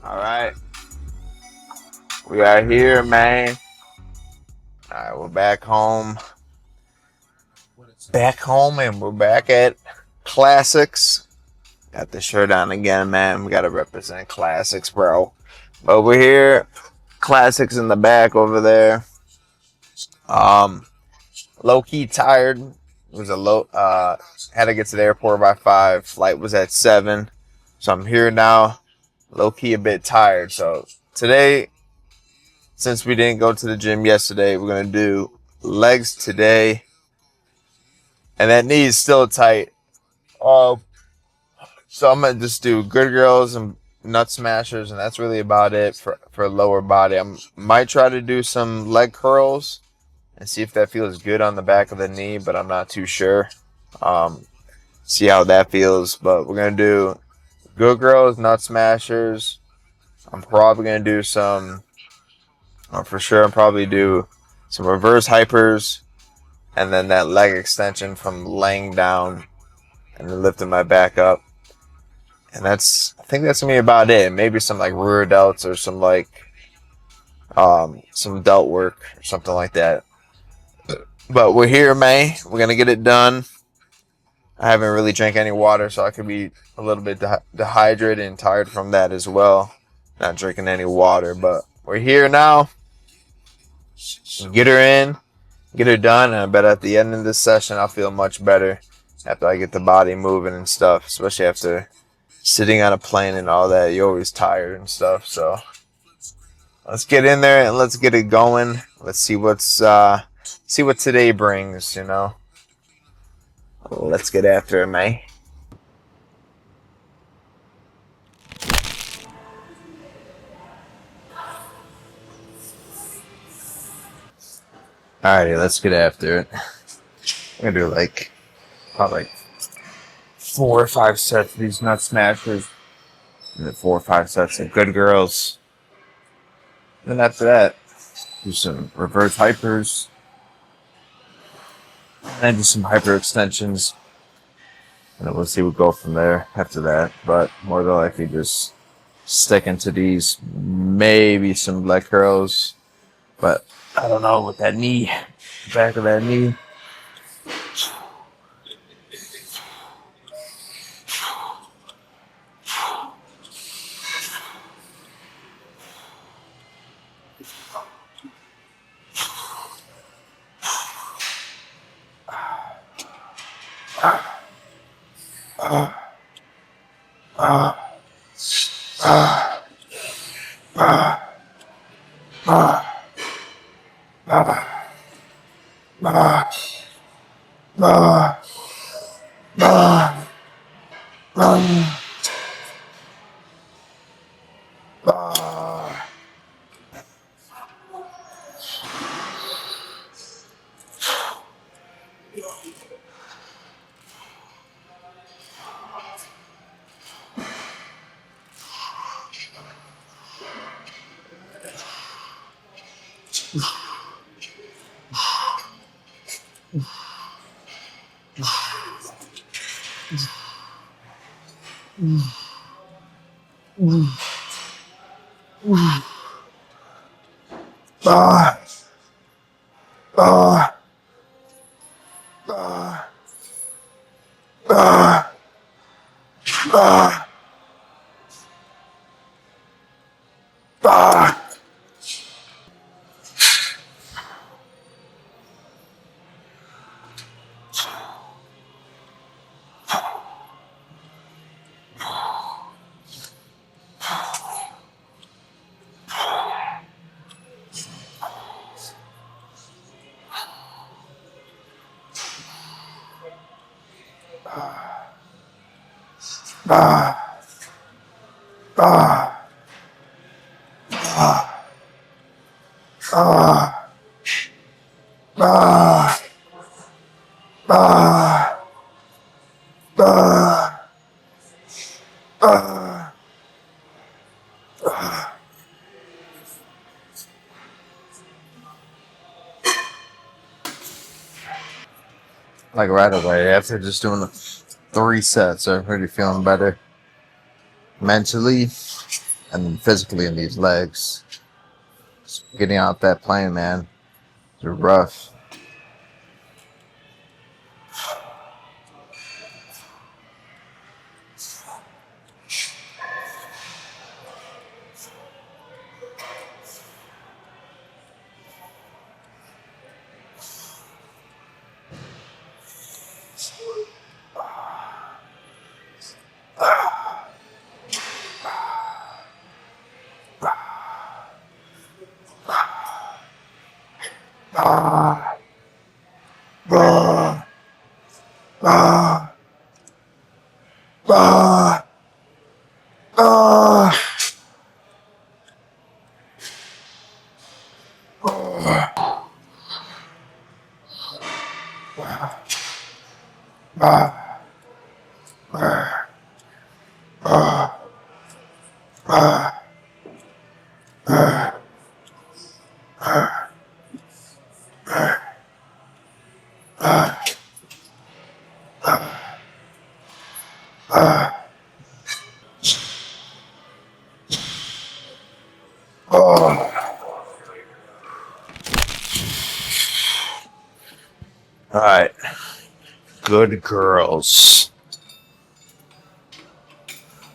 All right, we are here, man. All right, we're back home. Back home, and we're back at Classics. Got the shirt on again, man. We gotta represent Classics, bro. But we're here. Classics in the back over there. Um, Low key tired. It was a low. Had to get to the airport by 5. Flight was at 7, so I'm here now. Low key a bit tired. So today, since we didn't go to the gym yesterday, we're gonna do legs today, and that knee is still tight. Uh, so I'm gonna just do good girls and nut smashers, and that's really about it for lower body. I might try to do some leg curls and see if that feels good on the back of the knee, but I'm not too sure. Um, See how that feels. But we're gonna do good girls, nut smashers. I'm probably gonna do some, or for sure, I'm probably do some reverse hypers, and then that leg extension from laying down and then lifting my back up. And I think that's gonna be about it. Maybe some like rear delts or some like some delt work or something like that. But we're here, man. We're gonna get it done. I haven't really drank any water, so I could be a little bit dehydrated and tired from that as well. Not drinking any water, but we're here now. Get her in, get her done, and I bet at the end of this session I'll feel much better after I get the body moving and stuff, especially after sitting on a plane and all that. You're always tired and stuff, so let's get in there and let's get it going. Let's see what today brings, you know. Let's get after it, man. Alrighty, let's get after it. I'm gonna do probably 4 or 5 sets of these nut smashers, and then 4 or 5 sets of good girls. Then after that, do some reverse hypers, and then do some hyper extensions, and then we'll see what go from there after that. But more than likely, just sticking to these, maybe some leg curls, but I don't know with that knee, back of that knee. Like right away after just doing the 3 sets, I'm already feeling better mentally. and then physically in these legs. Just getting out that plane, man. They're rough. All right, good girls.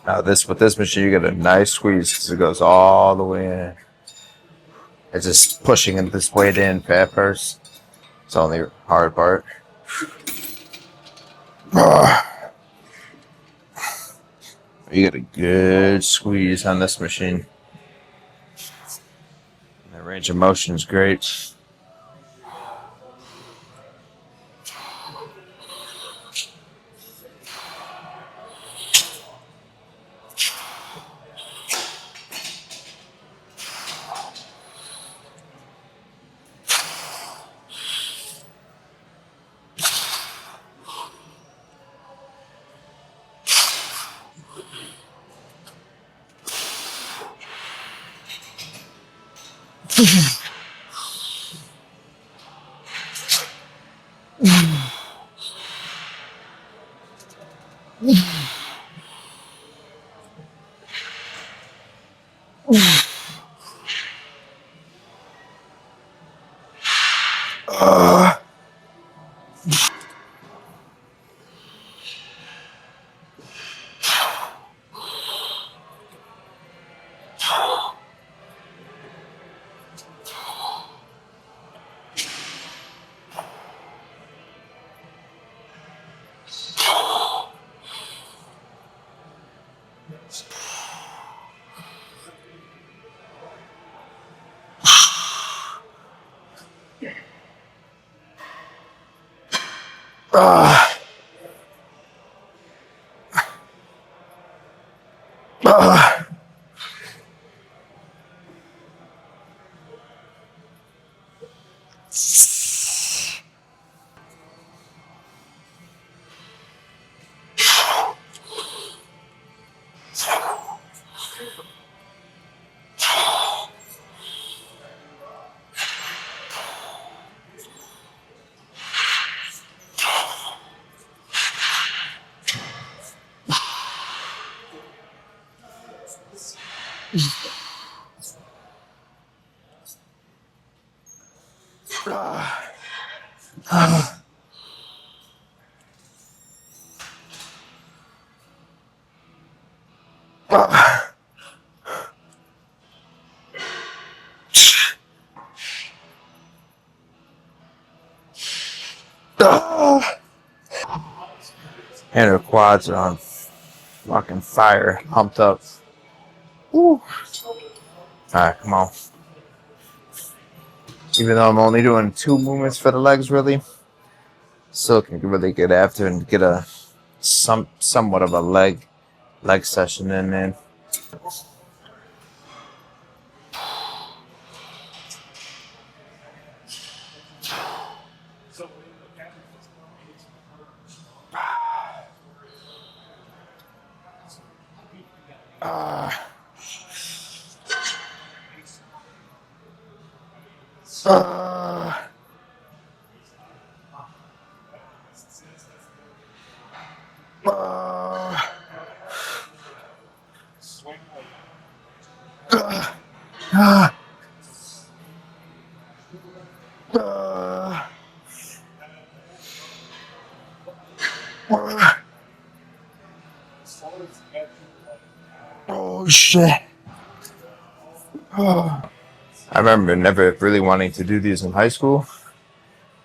Now with this machine, you get a nice squeeze because it goes all the way in. It's just pushing this weight in fat first. It's the only hard part. You get a good squeeze on this machine. The range of motion is great. And her quads are on fucking fire, pumped up. Woo. Alright, come on. Even though I'm only doing 2 movements for the legs, really, still can really get after and get a somewhat of a leg session in, man. Oh shit. I remember never really wanting to do these in high school.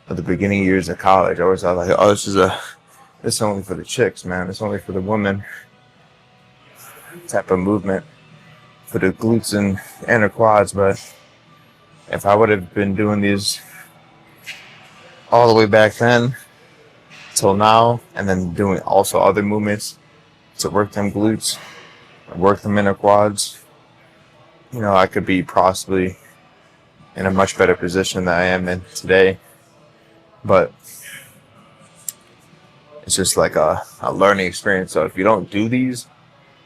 At the beginning years of college, I always thought like, oh, this is only for the chicks, man. It's only for the women type of movement for the glutes and inner quads. But if I would have been doing these all the way back then till now, and then doing also other movements to work them glutes, work them inner quads, I could be possibly in a much better position than I am in today. But it's just like a learning experience. So if you don't do these,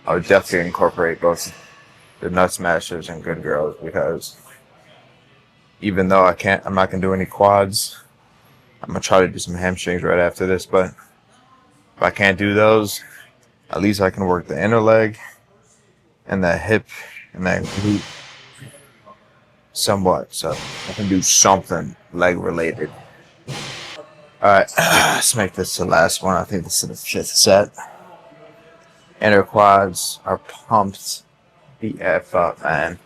I would definitely incorporate both the nut smashers and good girls, because even though I'm not gonna do any quads. I'm gonna try to do some hamstrings right after this, but if I can't do those, at least I can work the inner leg and that hip and that glute somewhat. So I can do something leg related. All right, let's make this the last one. I think this is the 5th set. Inner quads are pumped the F up, man.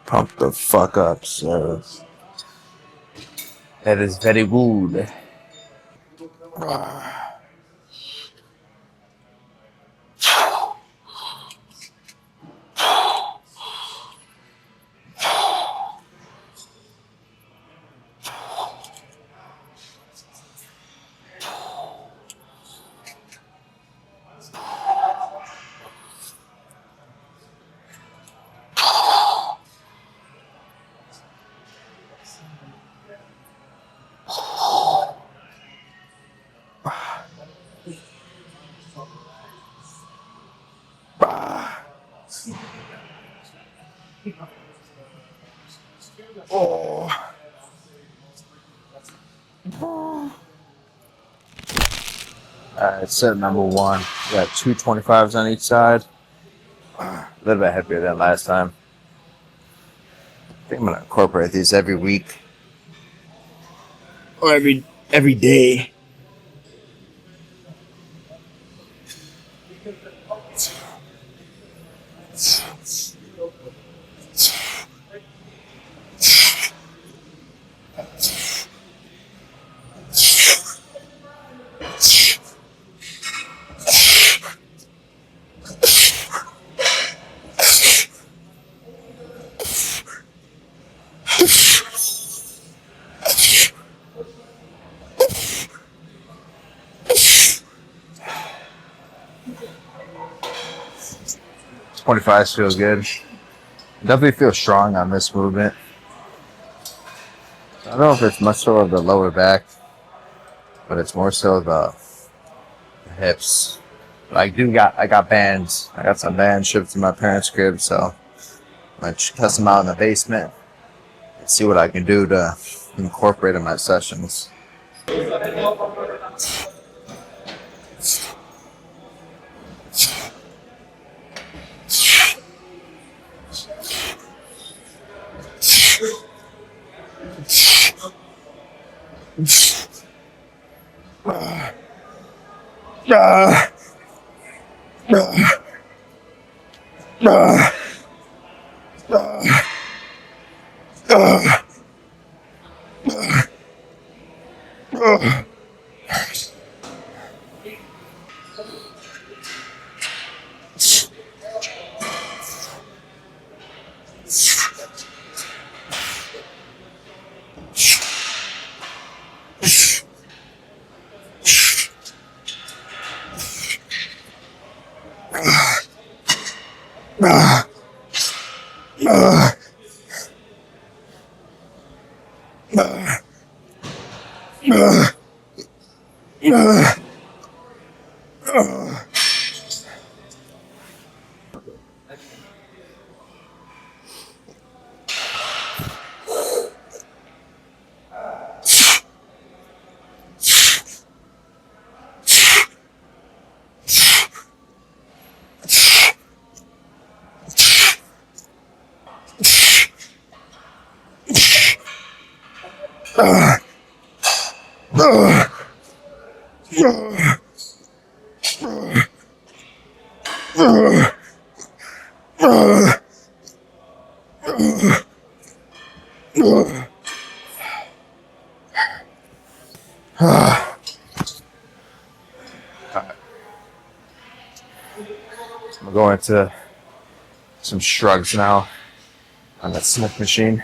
Pump the fuck up, so that is very good. Oh. Alright, set number 1. We got 2 25s on each side. A little bit heavier than last time. I think I'm gonna incorporate these every week. Or every day. Twenty-five feels good. Definitely feel strong on this movement. I don't know if it's much so of the lower back, but it's more so the hips. I got bands. I got some bands shipped to my parents' crib, so I'm gonna test them out in the basement and see what I can do to incorporate in my sessions. I'm going to some shrugs now on that Smith machine.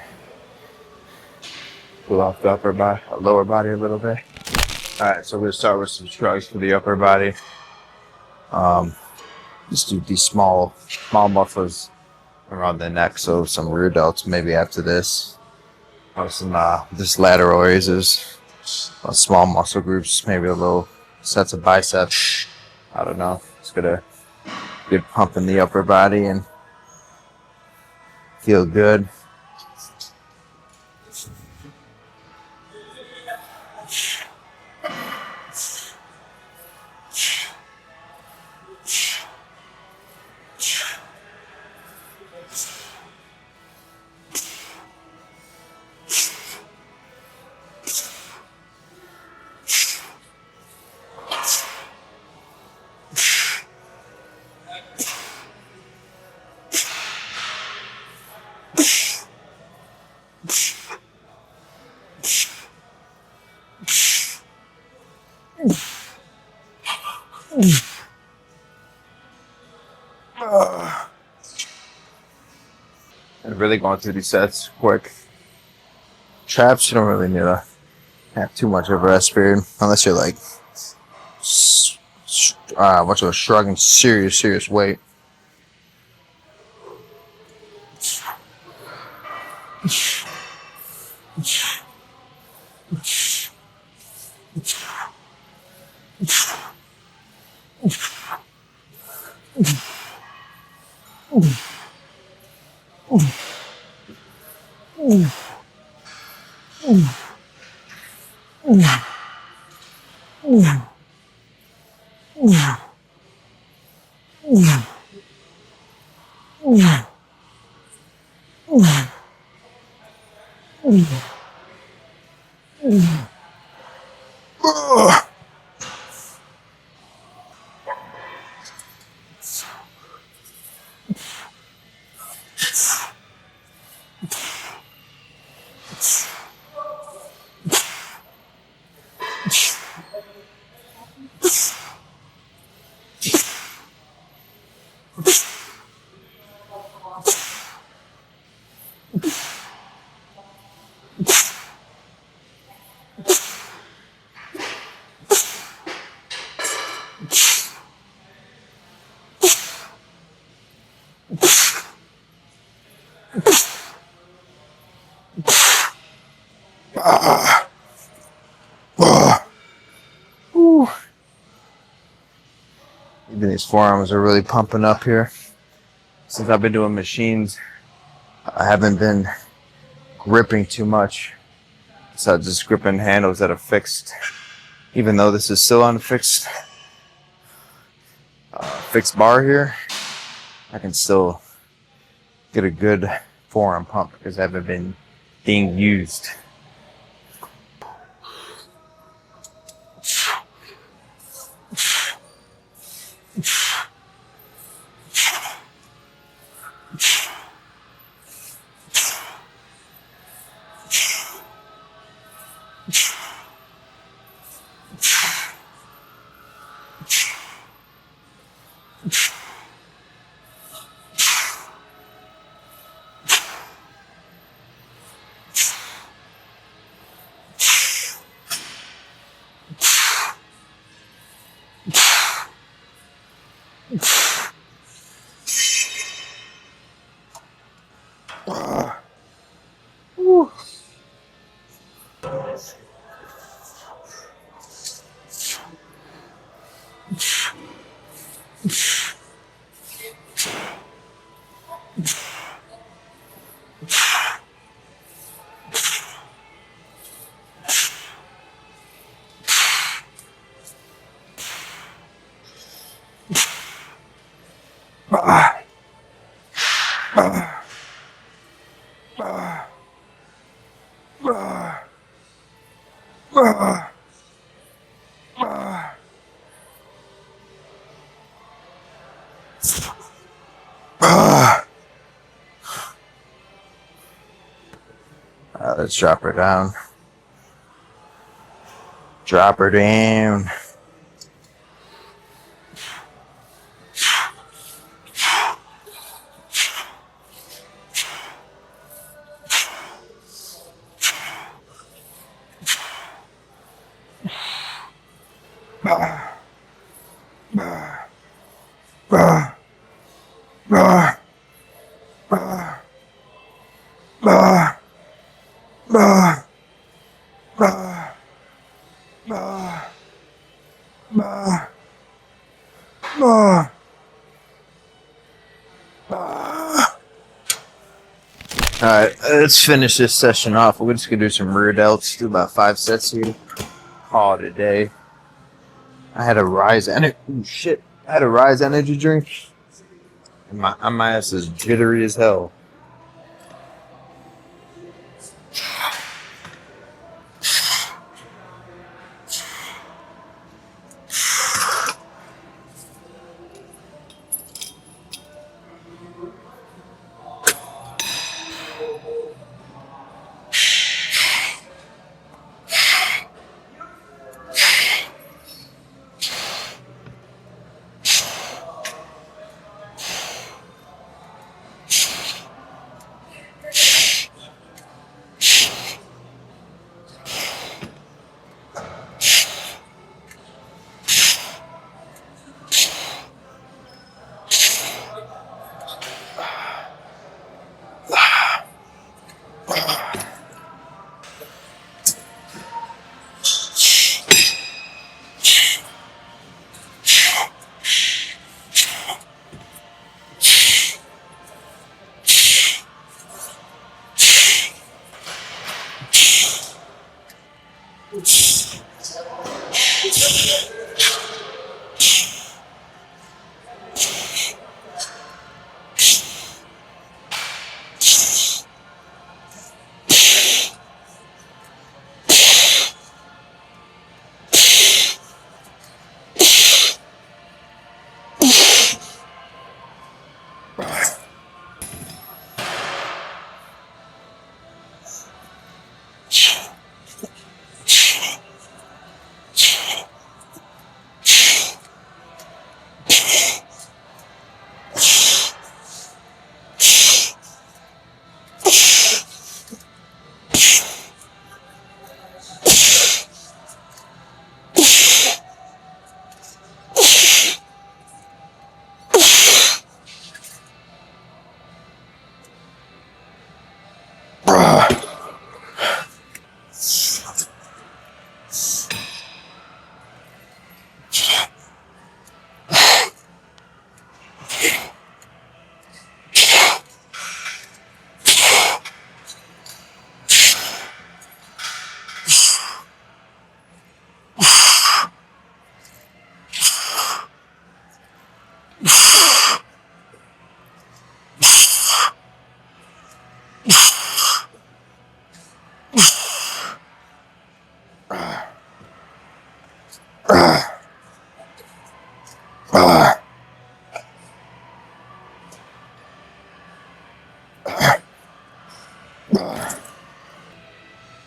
Pull off the lower body a little bit. Alright, so we're gonna start with some shrugs for the upper body. Just do these small muscles around the neck, so some rear delts maybe after this. Or some just lateral raises. Small muscle groups, maybe a little sets of biceps. I don't know. It's gonna get pump in the upper body and feel good. And really going through these sets quick. Traps, you don't really need to have too much of a rest period unless you're like much of a shrugging serious weight. Even these forearms are really pumping up here. Since I've been doing machines, I haven't been gripping too much. So just gripping handles that are fixed. Even though this is still on a fixed bar here, I can still get a good forearm pump because I haven't been being used. Let's drop her down. Drop her down. Alright, let's finish this session off. We're just gonna do some rear delts, do about 5 sets here. Call it a day. I had a Rise energy. Shit. I had a Rise energy drink. And my ass is jittery as hell.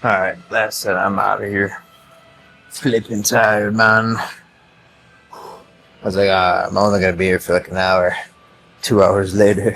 Alright, that's it. I'm out of here. Flipping tired, man. I was like, I'm only gonna be here for like an hour. 2 hours later.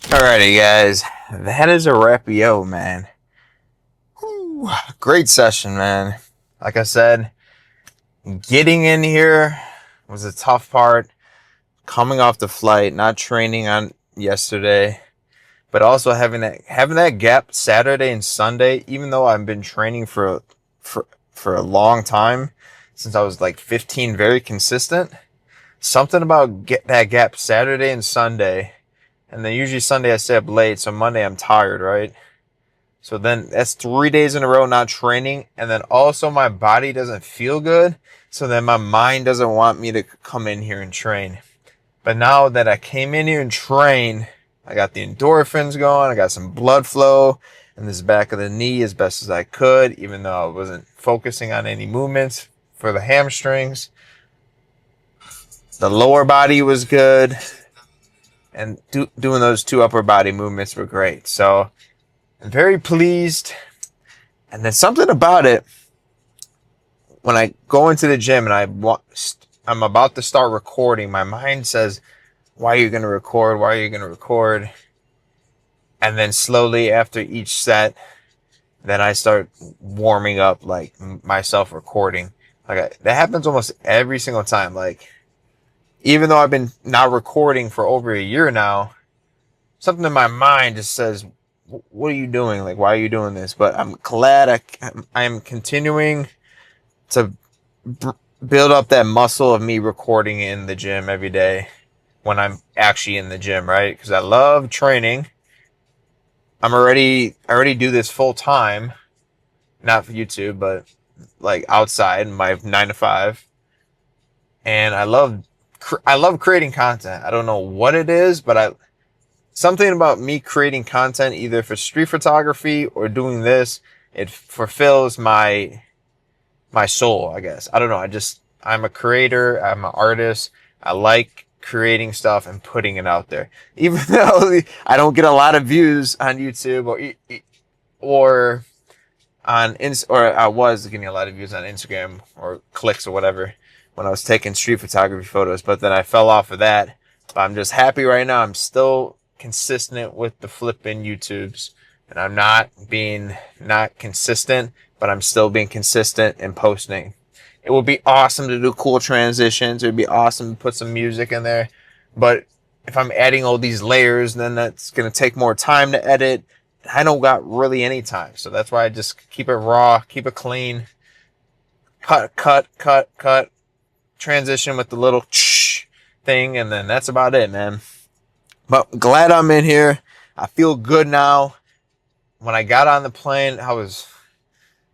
Alrighty, guys. That is a wrap-yo, man. Whew. Great session, man. Like I said, Getting in here was a tough part. Coming off the flight, not training on yesterday, but also having that gap Saturday and Sunday. Even though I've been training for a long time, since I was like 15, very consistent. Something about get that gap Saturday and Sunday, and then usually Sunday I stay up late, so Monday I'm tired, right? So then that's 3 days in a row not training, and then also my body doesn't feel good, so then my mind doesn't want me to come in here and train. But now that I came in here and train, I got the endorphins going, I got some blood flow in this back of the knee as best as I could, even though I wasn't focusing on any movements for the hamstrings. The lower body was good, and doing those 2 upper body movements were great. So I'm very pleased. And then something about it, when I go into the gym and I'm about to start recording, my mind says, why are you going to record? Why are you going to record? And then slowly after each set, then I start warming up, like myself recording. That happens almost every single time. Like, even though I've been not recording for over a year now, something in my mind just says, what are you doing? Like, why are you doing this? But I'm glad I'm continuing to build up that muscle of me recording in the gym every day when I'm actually in the gym, right? Because I love training. I already do this full time, not for YouTube, but like outside my 9 to 5. And I love creating content. I don't know what it is, but something about me creating content, either for street photography or doing this, it fulfills my soul, I guess. I don't know. I'm a creator. I'm an artist. I like creating stuff and putting it out there. Even though I don't get a lot of views on YouTube or I was getting a lot of views on Instagram or clicks or whatever when I was taking street photography photos, but then I fell off of that. But I'm just happy right now. I'm still consistent with the flipping YouTubes, and I'm not consistent, but I'm still being consistent in posting. It would be awesome to do cool transitions. It would be awesome to put some music in there, but if I'm adding all these layers, then that's going to take more time to edit. I don't got really any time, so that's why I just keep it raw, keep it clean, cut, transition with the little thing, and then that's about it, man. But glad I'm in here. I feel good now. When I got on the plane,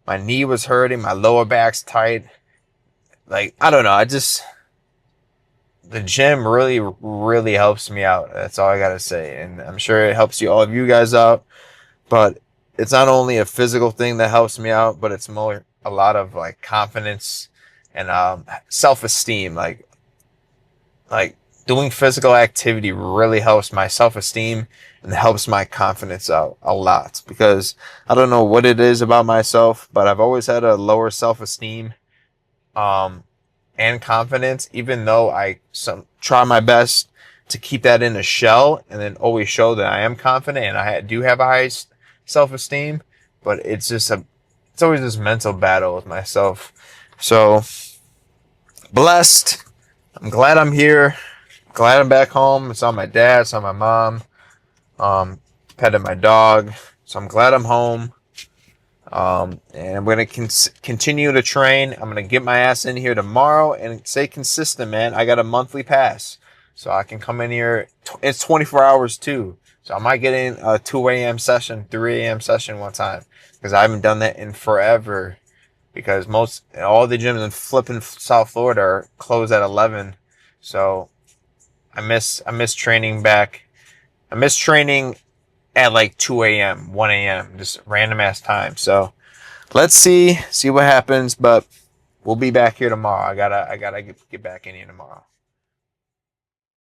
my knee was hurting, my lower back's tight. Like, I don't know, the gym really, really helps me out. That's all I gotta say. And I'm sure it helps all of you guys out. But it's not only a physical thing that helps me out, but it's more a lot of like confidence and self-esteem. Like doing physical activity really helps my self-esteem and helps my confidence out a lot, because I don't know what it is about myself, but I've always had a lower self-esteem and confidence, even though I try my best to keep that in a shell and then always show that I am confident and I do have a high self-esteem. But it's always this mental battle with myself. So blessed. I'm glad I'm here. Glad I'm back home. It's on my dad. It's on my mom. Petted my dog. So I'm glad I'm home. And I'm going to continue to train. I'm going to get my ass in here tomorrow and stay consistent, man. I got a monthly pass, so I can come in here. It's 24 hours too. So I might get in a 2 a.m. session, 3 a.m. session one time, because I haven't done that in forever, because all the gyms in flipping South Florida are closed at 11. So I miss training back. I miss training at like 2 a.m., 1 a.m., just random ass time. So let's see what happens, but we'll be back here tomorrow. I gotta get back in here tomorrow.